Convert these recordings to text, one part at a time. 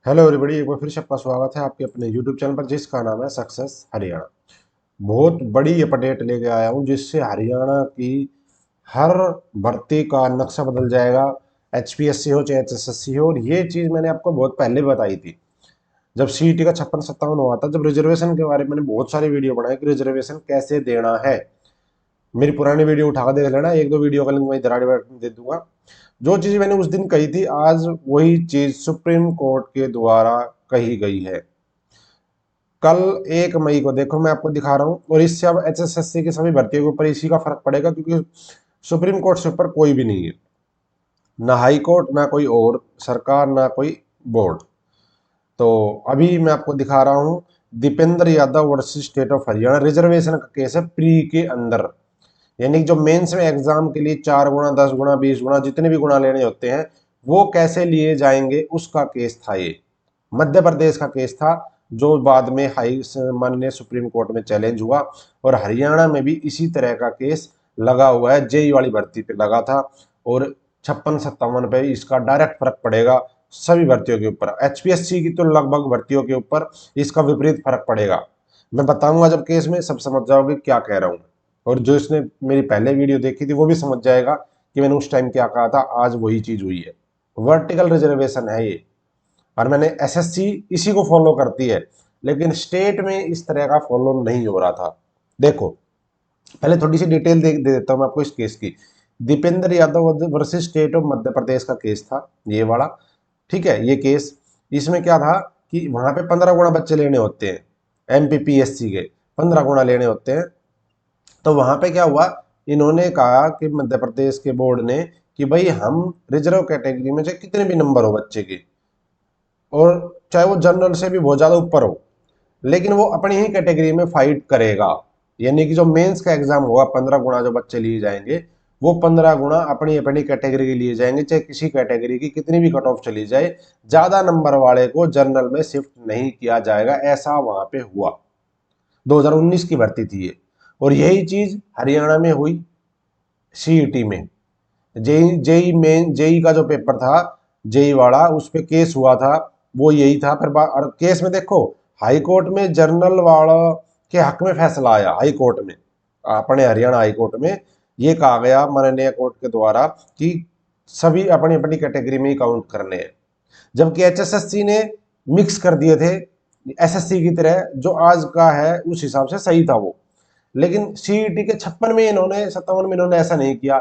Hello everybody, एक बार फिर से आपका स्वागत है आपके अपने यूट्यूब चैनल पर जिसका नाम है सक्सेस हरियाणा। बहुत बड़ी अपडेट लेके आया हूँ जिससे हरियाणा की हर भर्ती का नक्शा बदल जाएगा। एचपीएससी हो चाहे एचएसएससी हो, और ये चीज़ मैंने आपको बहुत पहले बताई थी जब सीईटी का 56-57 हुआ था। जब रिजर्वेशन के बारे में मैंने बहुत सारी वीडियो बनाई कि रिजर्वेशन कैसे देना है। मेरी पुरानी वीडियो उठा कर देख लेना, एक दो वीडियो का लिंक मैं इधर दे दूंगा। जो चीज़ मैंने उस दिन कही थी, आज वही चीज़ सुप्रीम कोर्ट के द्वारा कही गई है। कल 1 मई को देखो मैं आपको दिखा रहा हूँ, और इससे अब एचएसएससी की सभी भर्तियों के ऊपर इसी का फर्क पड़ेगा, क्योंकि सुप्रीम कोर्ट से ऊपर कोई भी नहीं है, ना हाई कोर्ट, ना कोई और सरकार, ना कोई बोर्ड। तो अभी मैं आपको दिखा रहा हूँ Dipendra Yadav versus state of Haryana. Reservation का केस है प्री के अंदर, यानी जो मेंस में एग्जाम के लिए 4 गुना 10 गुना 20 गुना जितने भी गुना लेने होते हैं वो कैसे लिए जाएंगे, उसका केस था ये। मध्य प्रदेश का केस था जो बाद में माननीय सुप्रीम कोर्ट में चैलेंज हुआ, और हरियाणा में भी इसी तरह का केस लगा हुआ है, जेई वाली भर्ती पे लगा था। और 56-57 पे इसका डायरेक्ट फर्क पड़ेगा सभी भर्तियों के ऊपर। एचपीएससी की तो लगभग भर्तियों के ऊपर इसका विपरीत फर्क पड़ेगा। मैं बताऊंगा जब केस में, सब समझ जाओगे क्या कह रहा हूं। और जो इसने मेरी पहले वीडियो देखी थी वो भी समझ जाएगा कि मैंने उस टाइम क्या कहा था। आज वही चीज हुई है, वर्टिकल रिजर्वेशन है ये। और मैंने एसएससी इसी को फॉलो करती है, लेकिन स्टेट में इस तरह का फॉलो नहीं हो रहा था। देखो, पहले थोड़ी सी डिटेल दे देता हूं मैं आपको इस केस की। Dipendra Yadav versus state of Madhya Pradesh का केस था ये वाला। ठीक है, ये केस, इसमें क्या था कि वहां पे 15 गुना बच्चे लेने होते हैं, एमपीपीएससी के 15 गुना लेने होते हैं। तो वहां पे क्या हुआ, इन्होंने कहा कि मध्य प्रदेश के बोर्ड ने कि भाई हम रिजर्व कैटेगरी में चाहे कितने भी नंबर हो बच्चे के, और चाहे वो जनरल से भी बहुत ज्यादा ऊपर हो, लेकिन वो अपनी ही कैटेगरी में फाइट करेगा। यानी कि जो मेंस का एग्जाम होगा, 15 गुना जो बच्चे लिए जाएंगे, वो 15 गुना अपनी अपनी कैटेगरी के लिए जाएंगे, चाहे किसी कैटेगरी की कितनी भी कट ऑफ चली जाए। ज्यादा नंबर वाले को जनरल में शिफ्ट नहीं किया जाएगा, ऐसा वहां पे हुआ। 2019 की भर्ती थी ये, और यही चीज हरियाणा में हुई सीईटी में। जेई जेई मेन जेई का जो पेपर था, जेई वाला, उस पे केस हुआ था, वो यही था। फिर और केस में देखो, हाई कोर्ट में जर्नल वाला के हक में फैसला आया। हाई कोर्ट में, अपने हरियाणा हाई कोर्ट में ये कहा गया माननीय कोर्ट के द्वारा कि सभी अपनी अपनी कैटेगरी में ही काउंट करने हैं। जबकि एचएसएससी ने मिक्स कर दिए थे एसएससी की तरह, जो आज का है उस हिसाब से सही था वो। लेकिन सीईटी के 56 में इन्होंने 57 में इन्होंने ऐसा नहीं किया।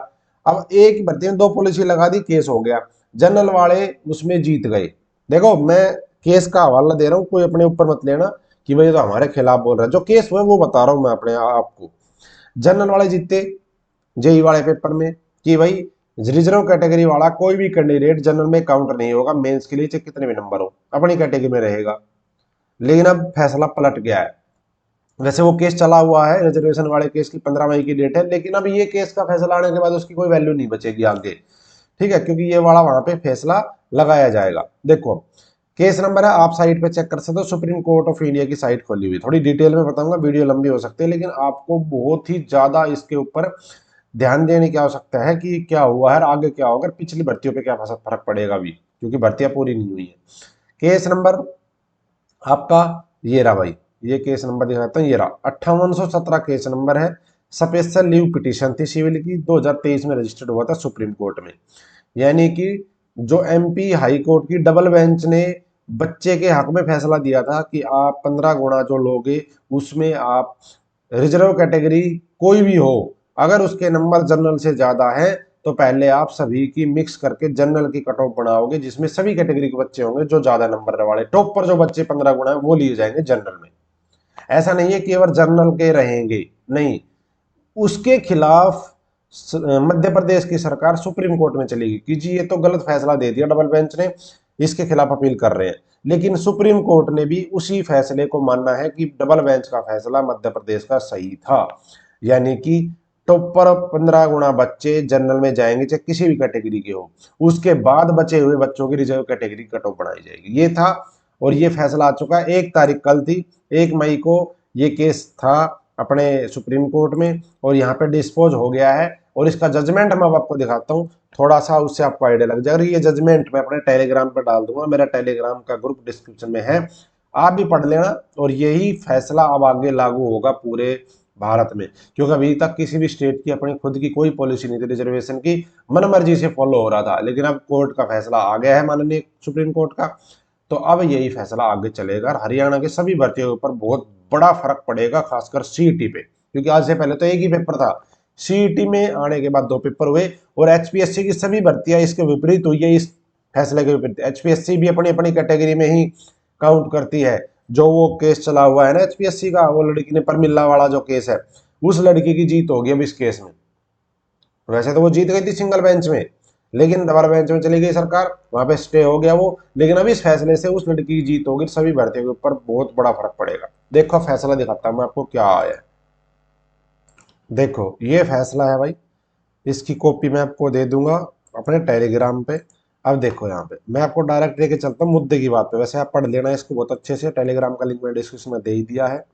अब एक ही भर्ती में दो पॉलिसी लगा दी, केस हो गया, जनरल वाले उसमें जीत गए। देखो, मैं केस का हवाला दे रहा हूँ, कोई अपने ऊपर मत लेना कि भाई तो हमारे खिलाफ बोल रहा है। जो केस हुए वो बता रहा हूं मैं अपने आपको। जनरल वाले जीते जेई वाले पेपर में कि भाई रिजर्व कैटेगरी वाला कोई भी कैंडिडेट जनरल में काउंट नहीं होगा, मेंस के लिए चाहे कितने भी नंबर हो अपनी कैटेगरी में रहेगा। लेकिन अब फैसला पलट गया है। वैसे वो केस चला हुआ है, रिजर्वेशन वाले केस की 15 मई की डेट है, लेकिन अब ये केस का फैसला आने के बाद उसकी कोई वैल्यू नहीं बचेगी आगे। ठीक है, क्योंकि ये वाला वहां पे फैसला लगाया जाएगा। देखो, केस नंबर है, आप साइट पे चेक कर सकते हो, सुप्रीम कोर्ट ऑफ इंडिया की साइट खोली हुई। थोड़ी डिटेल में बताऊंगा, वीडियो लंबी हो सकती है, लेकिन आपको बहुत ही ज्यादा इसके ऊपर ध्यान देने की आवश्यकता है कि क्या हुआ है, आगे क्या होगा, पिछली भर्तियों पे क्या फर्क पड़ेगा भी, क्योंकि भर्तियां पूरी नहीं हुई है। केस नंबर आपका ये रहा भाई, ये केस नंबर दिखाता हूँ, ये रहा 5817 केस नंबर है। स्पेशल लीव पिटीशन थी सिविल की, 2023 में रजिस्टर्ड हुआ था सुप्रीम कोर्ट में। यानी कि जो एमपी हाई कोर्ट की डबल बेंच ने बच्चे के हक में फैसला दिया था कि आप 15 गुना जो लोगे उसमें आप रिजर्व कैटेगरी कोई भी हो, अगर उसके नंबर जनरल से ज्यादा है तो पहले आप सभी की मिक्स करके जनरल की कट ऑफ बनाओगे, जिसमें सभी कैटेगरी के बच्चे होंगे, जो ज्यादा नंबर वाले टॉप पर जो बच्चे 15 गुना है वो लिए जाएंगे जनरल में। ऐसा नहीं है कि केवल जनरल के रहेंगे, नहीं, उसके खिलाफ मध्य प्रदेश की सरकार सुप्रीम कोर्ट में चलेगी कि जी ये तो गलत फैसला दे दिया डबल बेंच ने, इसके खिलाफ अपील कर रहे हैं। लेकिन सुप्रीम कोर्ट ने भी उसी फैसले को मानना है कि डबल बेंच का फैसला मध्य प्रदेश का सही था। यानी कि टॉपर 15 गुना बच्चे जनरल में जाएंगे चाहे किसी भी कैटेगरी के हो, उसके बाद बचे हुए बच्चों की रिजर्व कैटेगरी कट ऑफ बनाई जाएगी, ये था। और ये फैसला आ चुका है, 1 तारीख कल थी, 1 मई को ये केस था अपने सुप्रीम कोर्ट में, और यहाँ पे डिस्पोज हो गया है। और इसका जजमेंट मैं अब आपको दिखाता हूँ, थोड़ा सा उससे आपको आइडिया लग जाएगा। ये जजमेंट मैं अपने टेलीग्राम पर डाल दूंगा, मेरा टेलीग्राम का ग्रुप डिस्क्रिप्शन में है, आप भी पढ़ लेना। और यही फैसला अब आगे लागू होगा पूरे भारत में, क्योंकि अभी तक किसी भी स्टेट की अपनी खुद की कोई पॉलिसी नहीं थी रिजर्वेशन की, मन मर्जी से फॉलो हो रहा था। लेकिन अब कोर्ट का फैसला आ गया है, माननीय सुप्रीम कोर्ट का, तो अब यही फैसला आगे चलेगा। हरियाणा के सभी भर्तियों के ऊपर बहुत बड़ा फर्क पड़ेगा, खासकर सीईटी पे, क्योंकि आज से पहले तो एक ही पेपर था, सीईटी में आने के बाद 2 पेपर हुए। और एचपीएससी की सभी भर्तियां इसके विपरीत हुई है, इस फैसले के विपरीत। एचपीएससी भी अपनी अपनी कैटेगरी में ही काउंट करती है। जो वो केस चला हुआ है ना एचपीएससी का, वो लड़की ने परमिल्ला वाला जो केस है, उस लड़की की जीत होगी अब इस केस में। वैसे तो वो जीत गई थी सिंगल बेंच में, लेकिन डबल बेंच में चली गई सरकार, वहां पे स्टे हो गया वो। लेकिन अब इस फैसले से उस लड़की की जीत होगी, सभी भर्तियों के ऊपर बहुत बड़ा फर्क पड़ेगा। देखो फैसला दिखाता हूं मैं आपको क्या आया है। देखो ये फैसला है भाई, इसकी कॉपी मैं आपको दे दूंगा अपने टेलीग्राम पे। अब देखो यहाँ पे मैं आपको डायरेक्ट लेके चलता हूँ मुद्दे की बात पे। वैसे आप पढ़ लेना इसको बहुत अच्छे से, टेलीग्राम का लिंक मैंने डिस्क्रिप्शन में दे ही दिया है,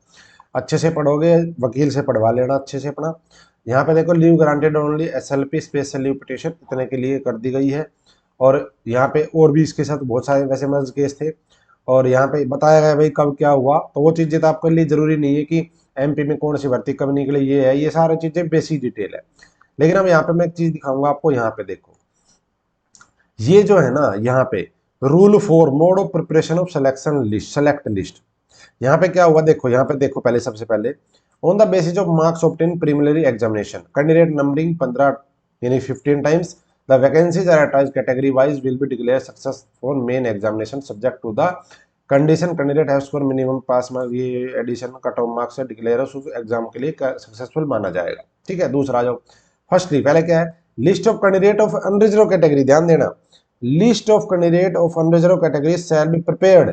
अच्छे से पढ़ोगे, वकील से पढ़वा लेना अच्छे से अपना। यहाँ पे देखो leave granted only SLP special leave petition इतने के लिए कर दी गई है। और यहाँ पे और भी इसके साथ बहुत सारे वैसे मर्ज केस थे। और यहाँ पे बताया गया भाई कब क्या हुआ, तो वो चीजें तो आपके लिए जरूरी नहीं है कि एमपी में कौन सी भर्ती कब निकली, ये है, ये सारी चीजें बेसिक डिटेल है। लेकिन अब यहाँ पे मैं एक चीज दिखाऊंगा आपको, यहाँ पे देखो ये जो है ना, यहाँ पे rule for mode of preparation of selection list, select list. यहाँ पे क्या हुआ देखो, यहाँ पे देखो पहले सबसे पहले, on the basis of marks obtain preliminary examination candidate numbering 15 यानी 15 times the vacancies are advertise category wise will be declare success for main examination subject to the condition candidate have score minimum pass marks, ये addition cut off marks से declare उस exam के लिए successful माना जाएगा। ठीक है, दूसरा जो फर्स्टली पहले क्या है, list of candidate of unreserve category, ध्यान देना, list of candidate of unreserve category shall be prepared.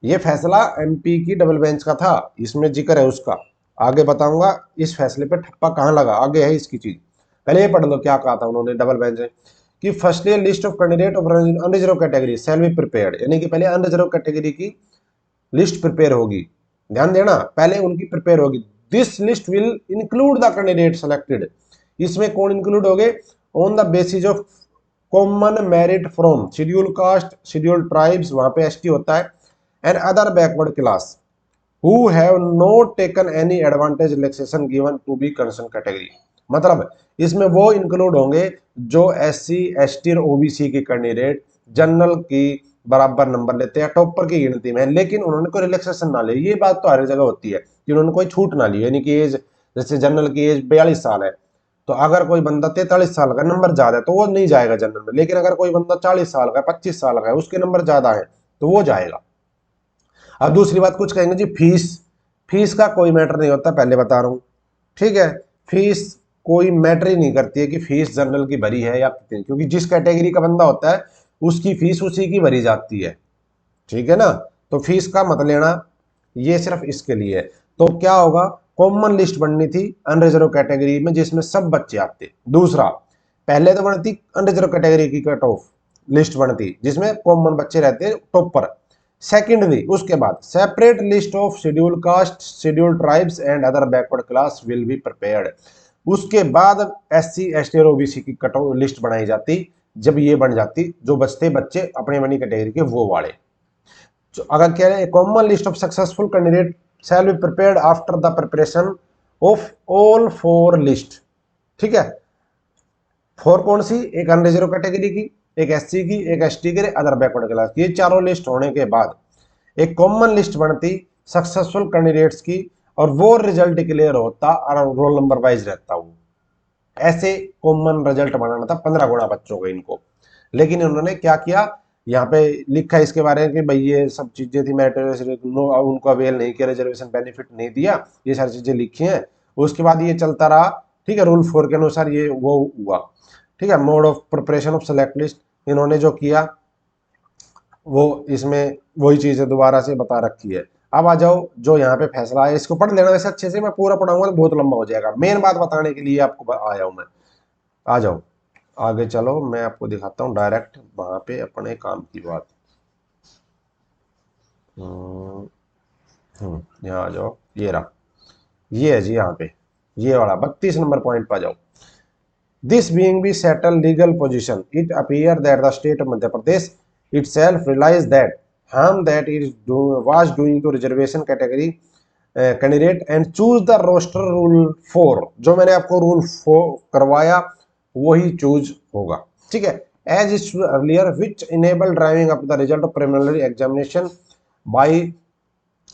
ये फैसला एमपी की डबल बेंच का था, इसमें जिक्र है उसका, आगे बताऊंगा इस फैसले पे ठप्पा कहां लगा, आगे है इसकी चीज। पहले ये पढ़ लो क्या कहा था उन्होंने डबल बेंच ने, कि firstly list of candidate of unreserve category shall be prepared, यानी कि पहले अनरिजर्व कैटेगरी की लिस्ट प्रिपेयर होगी, ध्यान देना, पहले उनकी प्रिपेयर होगी। This list will include the candidate selected, इसमें कौन इंक्लूड हो गए, on the basis of common merit from schedule caste, schedule tribes, वहां पे एसटी होता है, and other backward class who have not taken any advantage relaxation given to be concerned category। मतलब इसमें वो इंक्लूड होंगे जो एससी एसटी और ओबीसी के कैंडिडेट जनरल की बराबर नंबर लेते हैं, टॉपर की गिनती में, लेकिन उन्होंने कोई रिलैक्सेशन ना ली। ये बात तो हर जगह होती है कि उन्होंने कोई छूट ना ली, यानी कि एज, जैसे जनरल की एज 42 साल है, तो अगर कोई बंदा 43 साल का नंबर ज्यादा है तो वो नहीं जाएगा जनरल में, लेकिन अगर कोई बंदा 40 साल का 25 साल का है उसके नंबर ज्यादा है तो वो जाएगा। अब दूसरी बात कुछ कहेंगे जी फीस, फीस का कोई मैटर नहीं होता, पहले बता रहा हूं, ठीक है, फीस कोई मैटर ही नहीं करती है कि फीस जनरल की भरी है या कितनी, क्योंकि जिस कैटेगरी का बंदा होता है उसकी फीस उसी की भरी जाती है, ठीक है ना। तो फीस का मत लेना, ये सिर्फ इसके लिए है। तो क्या होगा, कॉमन लिस्ट बननी थी अनरिजर्व कैटेगरी में जिसमें सब बच्चे आते। दूसरा, पहले तो बनती अनरिजर्व कैटेगरी की कट ऑफ लिस्ट बनती जिसमें कॉमन बच्चे रहते टॉपर। सेकेंडली उसके बाद separate list of schedule caste, schedule tribes and other backward class will be prepared. उसके बाद एससी एसटी और ओबीसी की कट ऑफ लिस्ट बनाई जाती, जब ये बन जाती जो बचते बच्चे अपने अपनी कैटेगरी के वो वाले। तो अगर कह रहे हैं common list of successful candidate shell be prepared after the preparation of all 4 list, ठीक है। 4 कौन सी, एक अनरिजर्व कैटेगरी की, एक एससी की, एक एसटी की, अदर बैकवर्ड क्लास, ये चारों लिस्ट होने के बाद एक कॉमन लिस्ट बनती सक्सेसफुल कैंडिडेट्स की, और वो रिजल्ट डिक्लेयर होता और रोल नंबर वाइज रहता वो। ऐसे कॉमन रिजल्ट बनाना था 15 गुणा बच्चों को इनको। लेकिन उन्होंने क्या किया, यहाँ पे लिखा है इसके बारे में कि भाई ये सब चीजें थी मेरिटोरियस, उनको अवेल नहीं किया, रिजर्वेशन बेनिफिट नहीं दिया, ये सारी चीजें लिखी हैं। उसके बाद ये चलता रहा, ठीक है, रूल 4 के अनुसार ये वो हुआ, ठीक है। Mode of preparation of select list इन्होंने जो किया वो इसमें वही चीजें दोबारा से बता रखी है। अब आ जाओ जो यहाँ पे फैसला है, इसको पढ़ लेना, वैसे अच्छे से मैं पूरा पढ़ाऊंगा तो बहुत लंबा हो जाएगा, मेन बात बताने के लिए आपको आया हूं मैं। आ जाओ आगे चलो, मैं आपको दिखाता हूँ डायरेक्ट वहां पे अपने काम की बात। यहाँ आ जाओ, ये रहा, ये है जी यहाँ पे, ये वाला 32 नंबर पॉइंट पर जाओ। This being the settled legal position, it appears that the state of Madhya Pradesh itself realized that harm that was doing to reservation category candidate and choose the roster rule 4। जो मैंने आपको rule 4 करवाया वही choose होगा, ठीक है। As is earlier which enable driving up the result of preliminary examination by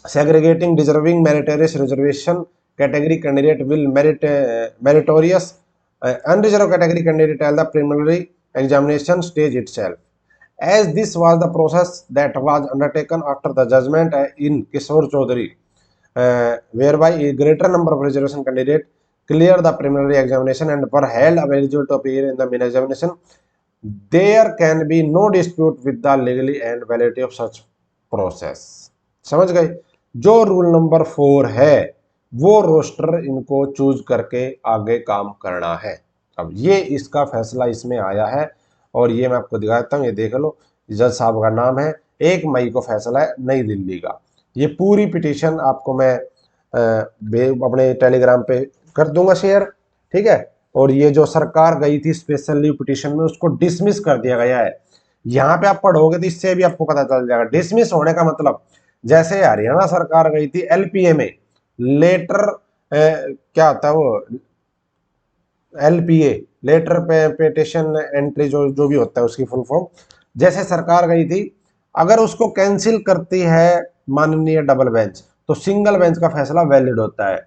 segregating deserving meritorious reservation category candidate will meritorious unreserved category candidate at the preliminary examination stage itself, as this was the process that was undertaken after the judgment in Kishore Chaudhary, whereby a greater number of reservation candidates cleared the preliminary examination and were held eligible to appear in the main examination. There can be no dispute with the legality and validity of such process। समझ गए। जो rule number 4 है वो roster इनको choose करके आगे काम करना है। अब ये इसका फैसला इसमें आया है और ये मैं आपको दिखाता हूँ, ये देख लो। जज साहब का नाम है, 1 मई को फैसला है नई दिल्ली का। ये पूरी पिटीशन आपको मैं अपने टेलीग्राम पे कर दूंगा शेयर, ठीक है। और ये जो सरकार गई थी स्पेशल लीव पिटीशन में उसको डिसमिस कर दिया गया है। यहाँ पे आप पढ़ोगे तो इससे भी आपको पता चल जाएगा डिसमिस होने का मतलब। जैसे हरियाणा सरकार गई थी एलपीए में, लेटर क्या होता है वो एलपीए, लेटर पेटिशन एंट्री, जो भी होता है उसकी फुल फॉर्म। जैसे सरकार गई थी, अगर उसको कैंसिल करती है माननीय डबल बेंच तो सिंगल बेंच का फैसला वैलिड होता है।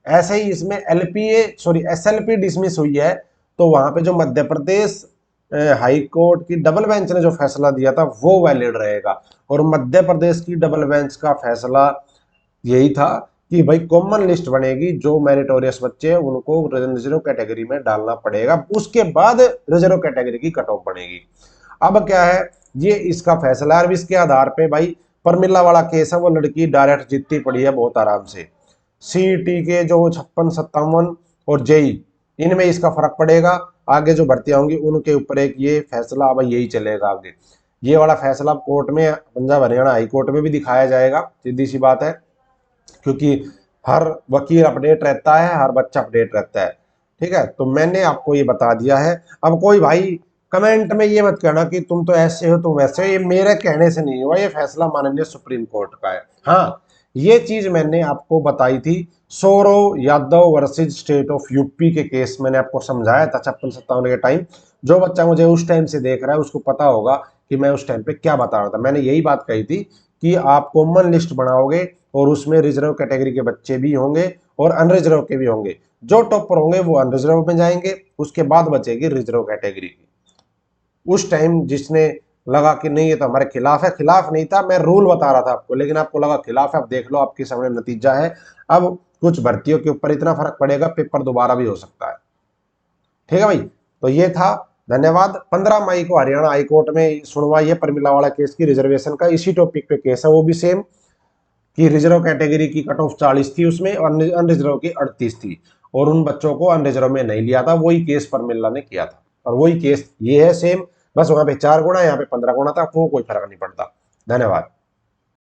ऐसे ही इसमें एसएलपी डिसमिस हुई है तो वहां पे जो मध्य प्रदेश हाई कोर्ट की डबल बेंच ने जो फैसला दिया था वो वैलिड रहेगा। और मध्य प्रदेश की डबल बेंच का फैसला यही था कि भाई कॉमन लिस्ट बनेगी, जो मेरिटोरियस बच्चे हैं उनको रिजर्व कैटेगरी में डालना पड़ेगा, उसके बाद रिजर्व कैटेगरी की कट ऑफ बनेगी। अब क्या है, ये इसका फैसला है। इसके आधार पे भाई परमिला वाला केस है, वो लड़की डायरेक्ट जीतती पड़ी है बहुत आराम से। सीईटी के जो 56-57 और जेई, इनमें इसका फर्क पड़ेगा। आगे जो भर्तियां होंगी उनके ऊपर एक ये फैसला अब यही चलेगा आगे। ये वाला फैसला कोर्ट में, पंजाब हरियाणा हाई कोर्ट में भी दिखाया जाएगा, सीधी सी बात है, क्योंकि हर वकील अपडेट रहता है, हर बच्चा अपडेट रहता है, ठीक है। तो मैंने आपको ये बता दिया है। अब कोई भाई कमेंट में ये मत कहना कि तुम तो ऐसे हो तुम वैसे हो, ये मेरे कहने से नहीं हुआ, ये फैसला माननीय सुप्रीम कोर्ट का है। हाँ, ये चीज मैंने आपको बताई थी Saurav Yadav versus state of UP के केस, मैंने आपको समझाया था 56-57 के टाइम। जो बच्चा मुझे उस टाइम से देख रहा है उसको पता होगा कि मैं उस टाइम पे क्या बता रहा था। मैंने यही बात कही थी कि आप कॉमन लिस्ट बनाओगे और उसमें रिजर्व कैटेगरी के बच्चे भी होंगे और अनरिजर्व के भी होंगे। जो टॉपर होंगे वो अनरिजर्व में जाएंगे, उसके बाद बचेगी रिजर्व कैटेगरी की। उस टाइम जिसने लगा कि नहीं ये तो हमारे खिलाफ है, खिलाफ नहीं था, मैं रूल बता रहा था आपको, लेकिन आपको लगा खिलाफ है। अब देख लो आपके सामने नतीजा है। अब कुछ भर्तियों के ऊपर इतना फर्क पड़ेगा, पेपर दोबारा भी हो सकता है, ठीक है भाई। तो ये था, धन्यवाद। 15 मई को हरियाणा हाईकोर्ट में सुनवाई है परमिलावाड़ा केस की, रिजर्वेशन का, इसी टॉपिक पे केस है, वो भी सेम कि रिजर्व कैटेगरी की कट ऑफ 40 थी उसमें और अनरिजर्व की 38 थी, और उन बच्चों को अनरिजर्व में नहीं लिया था। वही केस परमिला ने किया था और वही केस ये है सेम, बस वहां पे 4 गुना, यहाँ पे 15 गुना था, वो कोई फर्क नहीं पड़ता। धन्यवाद।